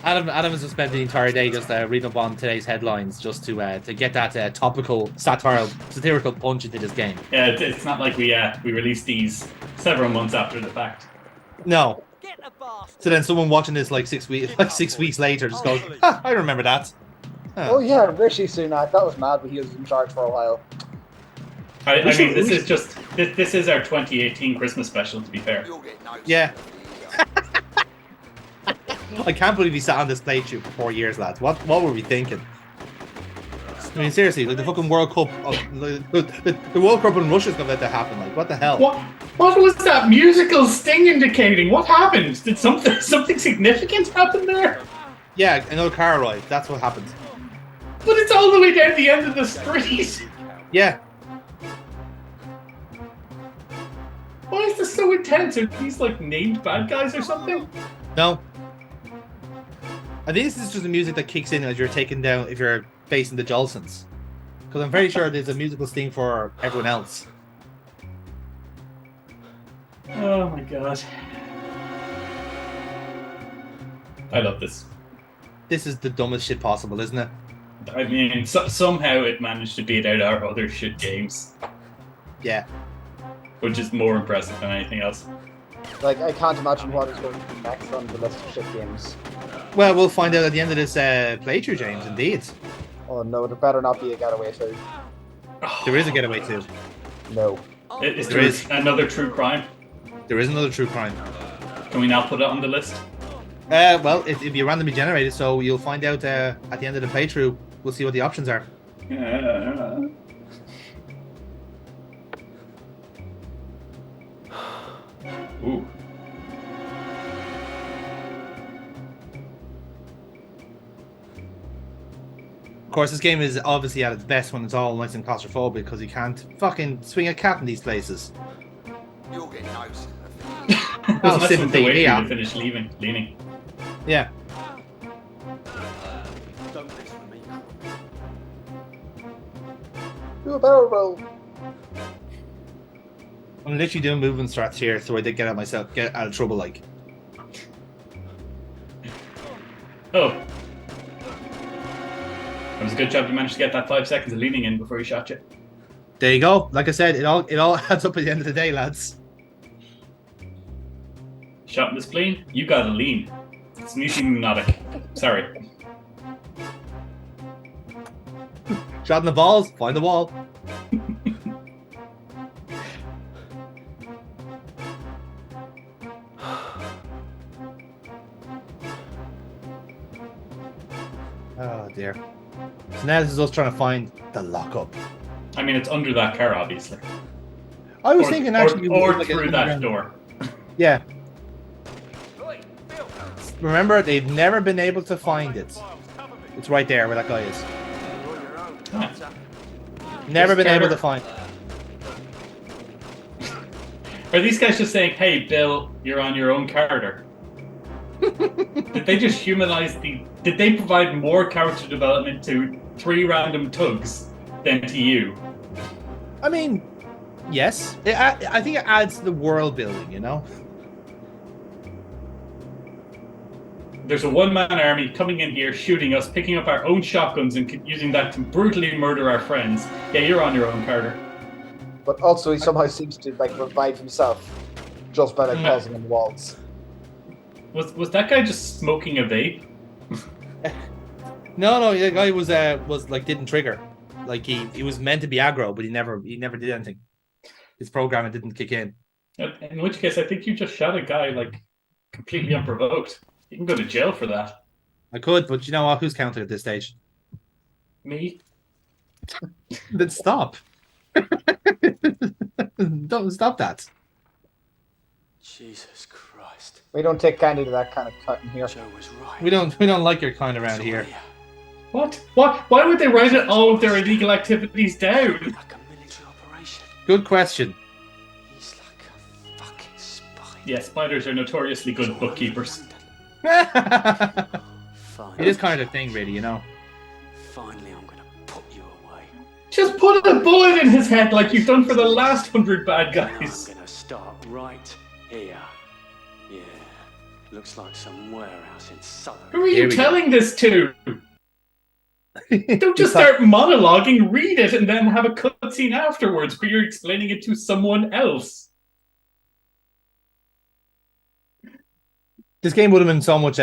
Adam has spent the entire day just reading up on today's headlines just to get that topical satirical punch into this game. Yeah, it's not like we released these several months after the fact. No. So then someone watching this like 6 weeks later just goes, I remember that. Huh. Oh yeah, Rishi Sunak. That was mad, but he was in charge for a while. I mean, this is our 2018 Christmas special. To be fair. Yeah. I can't believe we sat on this playthrough for 4 years, lads. What were we thinking? I mean, seriously, like the fucking World Cup, the World Cup in Russia's gonna let that happen. Like, what the hell? What was that musical sting indicating? What happened? Did something significant happen there? Yeah, another car arrived. That's what happened. But it's all the way down the end of the street. Yeah. Why is this so intense? Are these like named bad guys or something? No. I think this is just the music that kicks in as you're taken down if you're facing the Jolsons. Because I'm very sure there's a musical sting for everyone else. Oh my god. I love this. This is the dumbest shit possible, isn't it? I mean, somehow it managed to beat out our other shit games. Yeah. Which is more impressive than anything else. Like, I can't imagine what is going to be next on the list of shit games. Well, we'll find out at the end of this playthrough, James, indeed. Oh no, there better not be a Getaway 2. There is a Getaway 2. No. There is another true crime? There is another true crime. Can we now put it on the list? Well, it'll be randomly generated, so you'll find out at the end of the playthrough. We'll see what the options are. Ooh. Of course, this game is obviously at its best when it's all nice and claustrophobic because you can't fucking swing a cat in these places. You'll get noticed. Well, that's the way to finish leaning. Yeah. Don't mess with me. Do a barrel roll. I'm literally doing movement strats here so I did get out of trouble, like. Oh. It was a good job you managed to get that 5 seconds of leaning in before he shot you. There you go. Like I said, it all adds up at the end of the day, lads. Shot in the spleen, you gotta lean. It's muting hypnotic. Sorry. Shot in the balls, find the wall. Oh dear. So now this is us trying to find the lockup. I mean, it's under that car, obviously. I was thinking actually... Or through that door. Yeah. Remember, they've never been able to find it. It's right there where that guy is. Never been able to find it. Are these guys just saying, hey, Bill, you're on your own character? Did they just humanize Did they provide more character development to 3 random tugs than to you? I mean, yes. I think it adds to the world building, you know? There's a one-man army coming in here, shooting us, picking up our own shotguns and using that to brutally murder our friends. Yeah, you're on your own, Carter. But also he somehow seems to like revive himself just by like causing him walls. Was that guy just smoking a vape? No, the guy was like didn't trigger. Like he was meant to be aggro, but he never did anything. His programming didn't kick in. In which case, I think you just shot a guy like completely unprovoked. You can go to jail for that. I could, but you know what? Who's counting at this stage? Me. Then stop. Don't stop that. Jesus Christ. We don't take candy to that kind of cut in here. Joe was right. We don't like your kind around here. What? Why would they write all of their illegal activities down? Like a military operation. Good question. He's like a fucking spy. Yeah, spiders are notoriously good bookkeepers. It is kind of a thing, really, you know. Finally, I'm gonna put you away. Just put a bullet in his head like you've done for the last 100 bad guys. I'm gonna start right here. Yeah. Looks like some warehouse in Southern. Who are Here you we go. telling this to? Don't just start monologuing, read it, and then have a cutscene afterwards where you're explaining it to someone else. This game would have been so much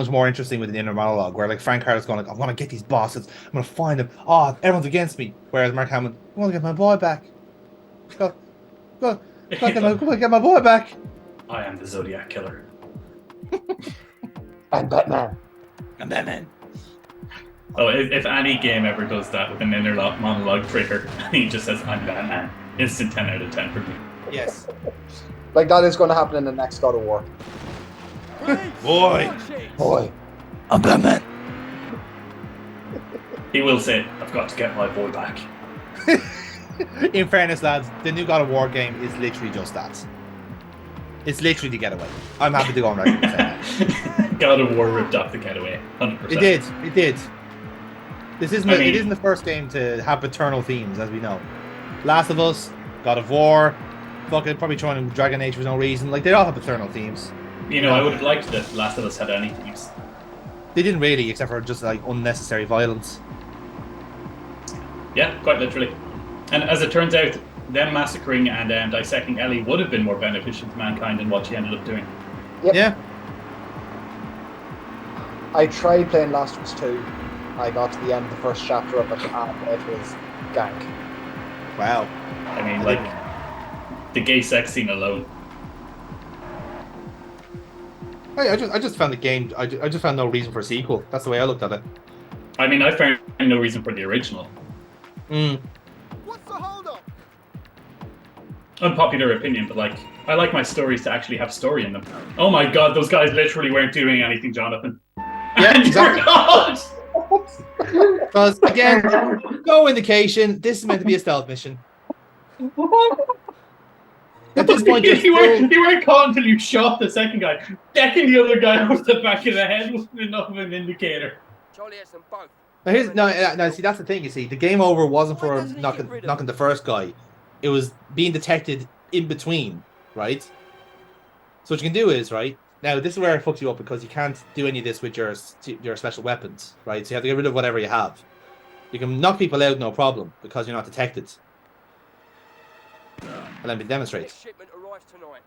more interesting with the inner monologue, where like Frank Carter's going like, "I want to get these bosses. I'm going to find them. Oh, everyone's against me." Whereas Mark Hammond, "I want to get my boy back. Go, get my boy back." I am the Zodiac Killer. I'm Batman. I'm Batman. Oh, if any game ever does that with an inner monologue trigger, and he just says, "I'm Batman," instant 10 out of 10 for me. Yes. Like that is going to happen in the next God of War. Boy, I'm Batman. He will say, "I've got to get my boy back." In fairness, lads, the new God of War game is literally just that. It's literally the Getaway. I'm happy to go on record and say that. God of War ripped off the Getaway, 100%. It did. This isn't. I mean- it isn't the first game to have paternal themes, as we know. Last of Us, God of War, fucking probably throwing Dragon Age for no reason. Like they all have paternal themes. You know, I would have liked it if Last of Us had any themes. They didn't really, except for just like unnecessary violence. Yeah, quite literally. And as it turns out, them massacring and dissecting Ellie would have been more beneficial to mankind than what she ended up doing. Yep. Yeah. I tried playing Last of Us 2. I got to the end of the first chapter of it, and it was gank. Wow. I mean, like, the gay sex scene alone. I just found the game. I just found no reason for a sequel. That's the way I looked at it. I mean, I found no reason for the original. What's the holdup? Unpopular opinion, but like, I like my stories to actually have story in them. Oh my god, those guys literally weren't doing anything, Jonathan. Yeah, And exactly. you're not! Because again, no indication. This is meant to be a stealth mission. At this point, you're you still- weren't caught until you shot the second guy. Decking the other guy off the back of the head wasn't enough of an indicator. Charlie has them both. No, see, that's the thing. You see, the game over wasn't for knocking the first guy. It was being detected in between, right? So what you can do is, right, now this is where it fucks you up because you can't do any of this with your special weapons, right? So you have to get rid of whatever you have. You can knock people out, no problem, because you're not detected. And let me demonstrate. This shipment arrives tonight.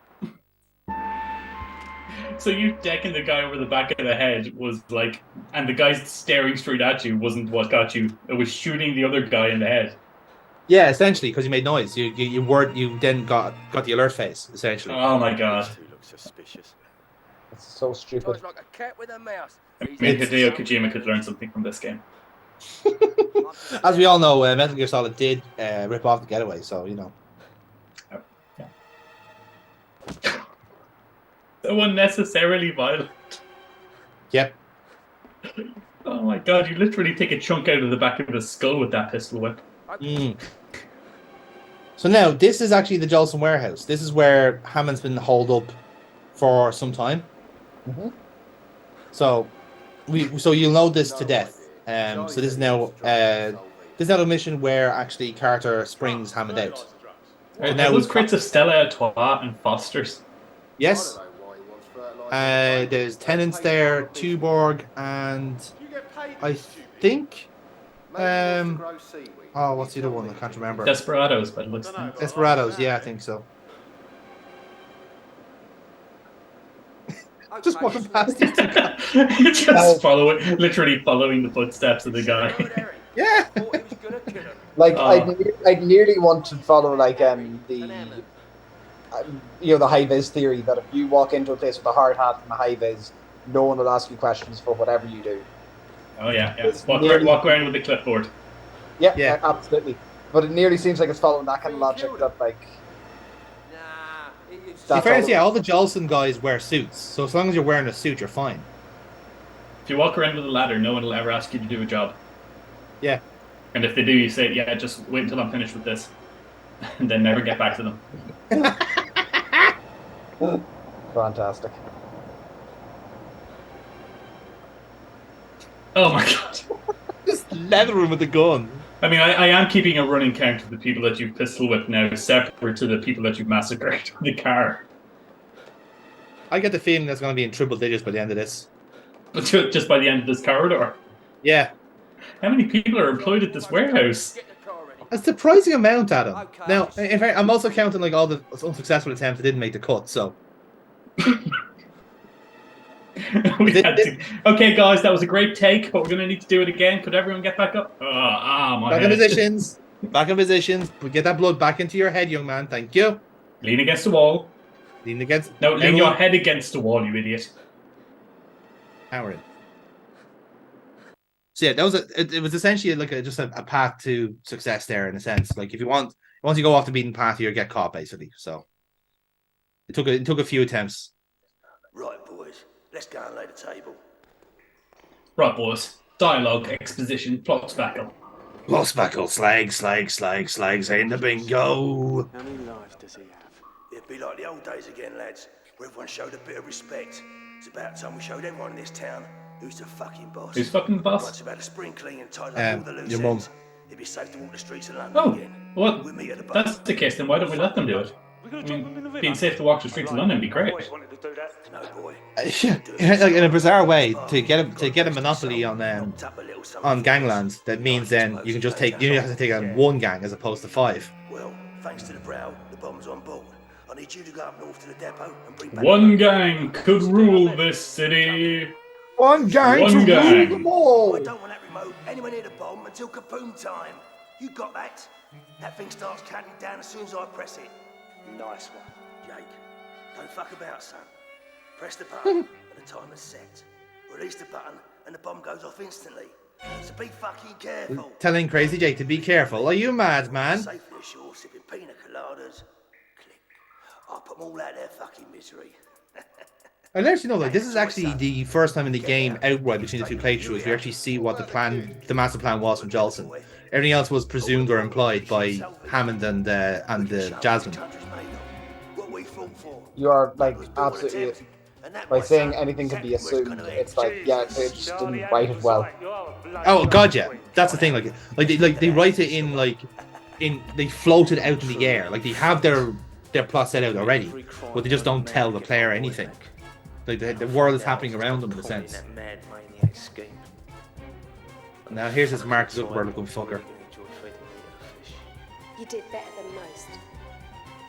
So you decking the guy over the back of the head was like, and the guy staring straight at you wasn't what got you. It was shooting the other guy in the head. Yeah, essentially, because you made noise. You then got the alert face, essentially. Oh my god. These two look suspicious. It's so stupid. Charles like a cat with a mouse. I mean, Hideo Kojima could learn something from this game. As we all know, Metal Gear Solid did rip off the Getaway, so you know. So unnecessarily violent. Yep. Oh my god, you literally take a chunk out of the back of his skull with that pistol whip. Mm. So now this is actually the Jolson warehouse. This is where Hammond's been holed up for some time. Mhm. So you'll know this to death. So this is now a mission where actually Carter springs Hammond out. Right, now now those we've crates of Stella Artois and Foster's. Yes. There's Tenants there, Tuborg, and I think what's the other one? I can't remember. Desperados, but it looks like. Desperados, yeah, I think so. Just walking past these two guys. Just literally following the footsteps of the guy. Yeah. Like Oh. I'd nearly want to follow like the high vis theory that if you walk into a place with a hard hat and a high vis, no one will ask you questions for whatever you do. Oh yeah. It's Walk nearly- around with the clipboard. Yeah, Yeah. Absolutely. But it nearly seems like it's following that kind of logic that like Nah, it is. In That's fairness, all- yeah, all the Jolson guys wear suits, so as long as you're wearing a suit, you're fine. If you walk around with a ladder, no one will ever ask you to do a job. Yeah. And if they do, you say, "Yeah, just wait until I'm finished with this," and then never get back to them. fantastic. Oh my god. Just leather him with a gun. I mean, I am keeping a running count of the people that you've pistol whipped now, separate to the people that you've massacred with the car. I get the feeling that's going to be in triple digits by the end of this. Just by the end of this corridor. Yeah. How many people are employed at this warehouse? Get the car ready. A surprising amount, Adam. Okay. Now, in fact, I'm also counting like all the unsuccessful attempts that didn't make the cut. So Okay, guys, that was a great take, but we're going to need to do it again. Could everyone get back up? My back head. in positions. Back in positions. We get that blood back into your head, young man. Thank you. Lean against the wall. Lean against. No, lean your head against the wall, you idiot. Aaron. So yeah, that was it was essentially like just a path to success there in a sense. Like if you want, once you go off the beaten path, you get caught basically. So it took a few attempts. Right, boys, let's go and lay the table. Right, boys. Dialogue, exposition, plot spackle. Plot spackle, slags in the bingo. How many lives does he have? It'd be like the old days again, lads, where everyone showed a bit of respect. It's about time we showed everyone in this town who's the fucking boss. Who's fucking the boss? Once about a spring clean and tidy up all the loose your mum. ends, it'd be safe to walk the streets of London Oh, again. well, We'll meet at the that's bar. the case, then why don't we let them do it? I mean, being safe to walk the streets of London would be great. No, boy. Like in a bizarre way, to get a monopoly on gangland, that means then you can just take you have to take on one gang as opposed to 5. Well, thanks to the brow, the bomb's on board. I need you to go up north to the depot and bring back... One gang could rule this city. One gang One to gang. rule them all. I don't want that remote anywhere near the bomb until kaboom time. You got that? That thing starts counting down as soon as I press it. Nice one. Jake, don't fuck about, son. Press the button and the timer's set. Release the button and the bomb goes off instantly. So be fucking careful. Telling Crazy Jake to be careful. Are you mad, man? Safely ashore, sipping pina coladas. Click. I'll put them all out of their fucking misery. I let you know, like this is actually the first time in the game outright between the two playthroughs we actually see what the master plan was from Jolson. Everything else was presumed or implied by Hammond and the Jasmine. What we fought for. You are like absolutely. By saying anything can be assumed, it's like yeah, they just didn't write it well. Oh god, yeah, that's the thing. Like they write it in they float it out in the air. Like they have their plot set out already, but they just don't tell the player anything. Like the world is happening around them in a sense. Now here's this Mark Zuckerberg looking fucker. You did better than most.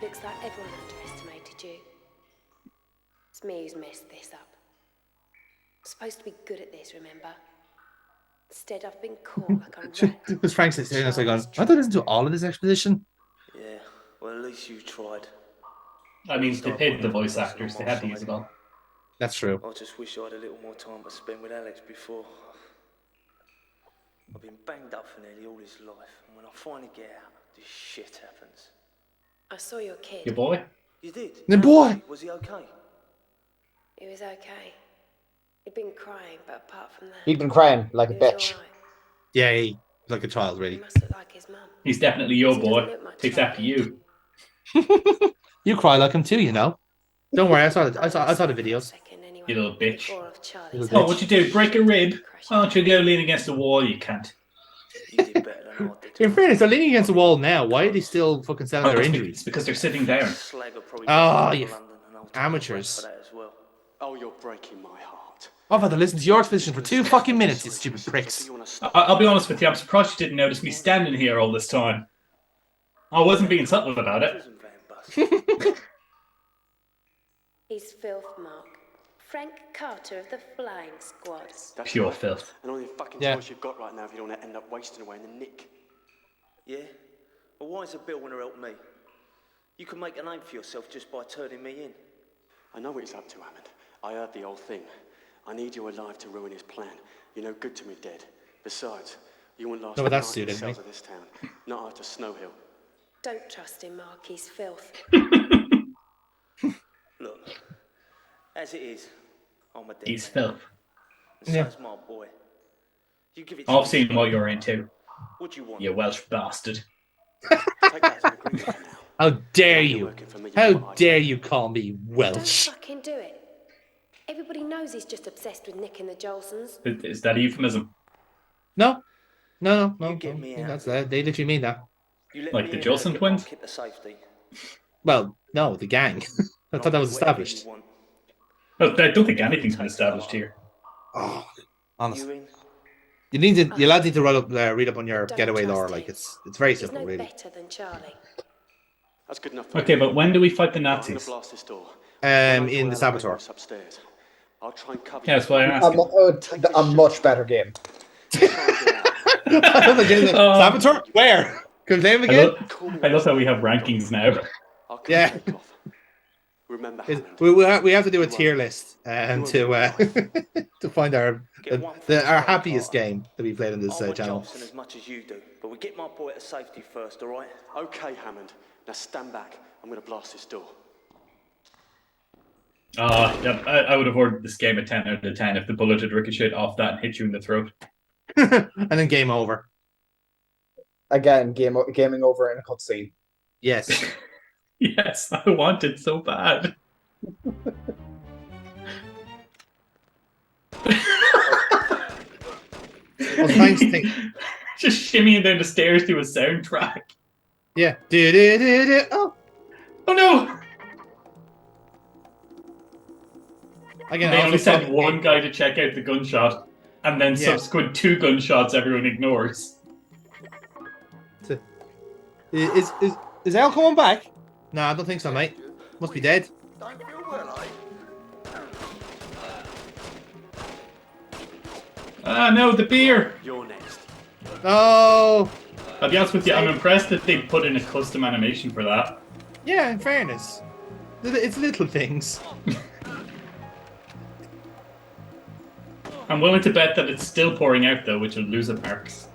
Looks like everyone underestimated you. It's me who's messed this up. I'm supposed to be good at this, remember? Instead, I've been caught like I'm wrapped. Because Frank says, I thought I listened to all of this exposition. Yeah, well at least you tried. I mean, they paid the voice actors. They had to use it all. That's true. I just wish I had a little more time to spend with Alex before. I've been banged up for nearly all his life, and when I finally get out, this shit happens. I saw your kid. Your boy? You did? The boy! Was he okay? He was okay. He'd been crying, but apart from that, He'd been crying like a he was bitch. all right. Yeah, he was like a child, He really. must look like his mum. He's definitely your boy. Takes after you. You cry like him too, you know. Don't worry, I saw the videos. You little bitch. Little Oh, what'd you do? Break a rib? Why don't you go lean against the wall, you can't? You did better than I did. In fairness, they're leaning against the wall now. Why are they still fucking selling their It's injuries? because they're sitting down. Slag will probably Oh, be you London, and I'll take amateurs. the weight for that as well. Oh, you're breaking my heart. I've had to listen to your exposition for 2 fucking minutes, you stupid pricks. You want to stop? I'll be honest with you, I'm surprised you didn't notice me standing here all this time. I wasn't being subtle about it. Prison van bus. He's filth, Mark. Frank Carter of the Flying Squad. That's Pure right. filth. And all the fucking Yeah. choice you've got right now if you don't want to end up wasting away in the nick. Yeah? Well, why does Bill want to help me? You can make a name for yourself just by turning me in. I know what he's up to, Hammond. I heard the whole thing. I need you alive to ruin his plan. You're no good to me dead. Besides, you won't last No, but the that's night in the suited, cells mate. of this town. Not after Snow Hill. Don't trust him, Mark. He's filth. Look, as it is, I'm a dead He's man. filth. And Yeah. so's my boy. You give it to I've me. seen what you're into, What do you want? you Welsh bastard. Take that as an agreement for now. How dare You're you? working for me, you How know what I dare say. you call me Don't Welsh? fucking do it. Everybody knows he's just obsessed with Nick and the Jolsons. Is that a euphemism? No. No. You get me out. That's that. They literally mean that. You let Like me the in, Jolson I'll get twins? my kit to safety. Well, no, the gang. I thought that was Whatever you established. want. Oh, I don't think anything's been established here. Oh, honestly. You in? You lads need to read up on your Don't Getaway trust lore. him. Like it's very He's simple, no really. better than Charlie. That's good enough for Okay, me. but when do we fight the Right, I'm gonna Nazis? blast this door. In the Saboteur. Upstairs. I'll try and cover Yeah, that's why I'm A, asking. a much better game. I love the Saboteur. Where? Could name I again? love how we have rankings now. I'll cut Yeah. your neck off. Remember, Is- Hammond. we have to do a tier list to find our happiest game that we played on this I want channel. Johnson as much as you do, but we get my boy to safety first, all right? Okay, Hammond. Now stand back. I'm gonna blast this door. Yeah, I would have ordered this game a 10 out of 10 if the bullet had ricocheted off that and hit you in the throat. And then game over. Again, gaming over in a cutscene. Yes. Yes, I want it so bad. Well, thanks. Just shimmying down the stairs to a soundtrack. Yeah. Oh, Oh no! again. They also only sent probably- one guy to check out the gunshot, and then Yeah. subsequent 2 gunshots everyone ignores. Is Al coming back? No, I don't think so, mate. Must be dead. Don't feel well, eh? Ah no, the beer! You're next. No. I'll be honest with you, I'm impressed that they put in a custom animation for that. Yeah, in fairness, it's little things. I'm willing to bet that it's still pouring out though, which will lose it marks.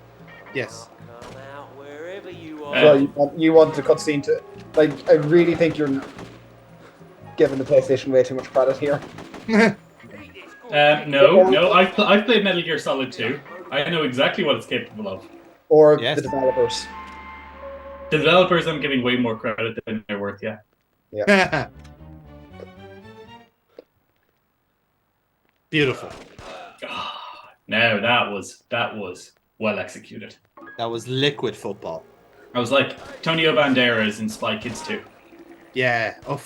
Yes. Come out wherever you are. Well, you want the cutscene to... Like, I really think you're giving the PlayStation way too much credit here. No, I've played Metal Gear Solid 2. I know exactly what it's capable of. Or Yes. the developers. The developers I'm giving way more credit than they're worth, yeah. Beautiful. No, that was well executed. That was liquid football. I was like Tonio Banderas in Spy Kids 2. Yeah. Oh.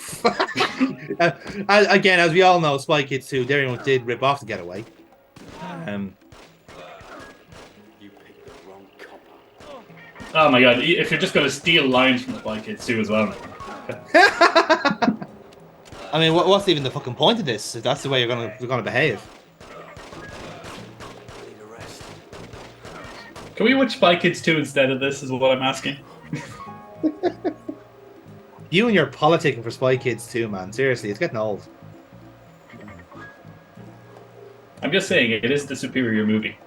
Again, as we all know, Spy Kids 2, they did rip off the Getaway. You picked the wrong copper. Oh my god, if you're just gonna steal lines from Spy Kids 2 as well. I mean, what's even the fucking point of this? If that's the way you're gonna behave. I need a rest. Can we watch Spy Kids 2 instead of this is what I'm asking. You and your politicking for Spy Kids 2, man. Seriously, it's getting old. I'm just saying it is the superior movie.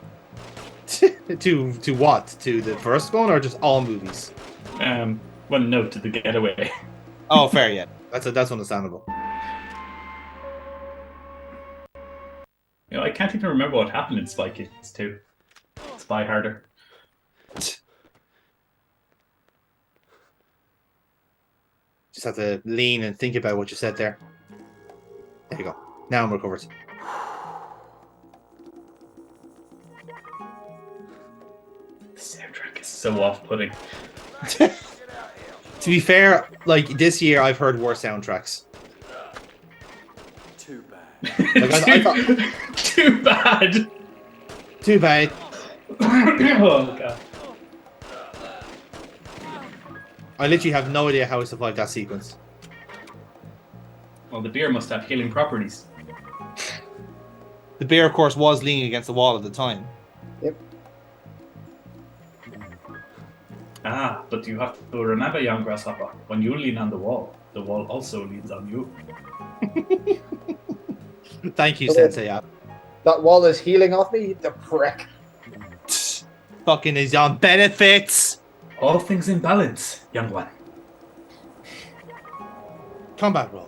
to what? To the first one or just all movies? Well, no, to the Getaway. Oh, fair, yeah. That's understandable. You know, I can't even remember what happened in Spy Kids 2. Spy harder. Just have to lean and think about what you said there. There you go. Now I'm recovered. The soundtrack is so off-putting. To be fair, like this year, I've heard worse soundtracks. Too bad. Like, I thought, Too bad. too bad. Oh god. I literally have no idea how I survived that sequence. Well, the beer must have healing properties. The bear, of course, was leaning against the wall at the time. Yep. Ah, but you have to remember, young grasshopper, when you lean on the wall also leans on you. Thank you, Sensei. Yeah. That wall is healing off me, the prick. Fucking is on benefits. All things in balance, young one. Combat roll.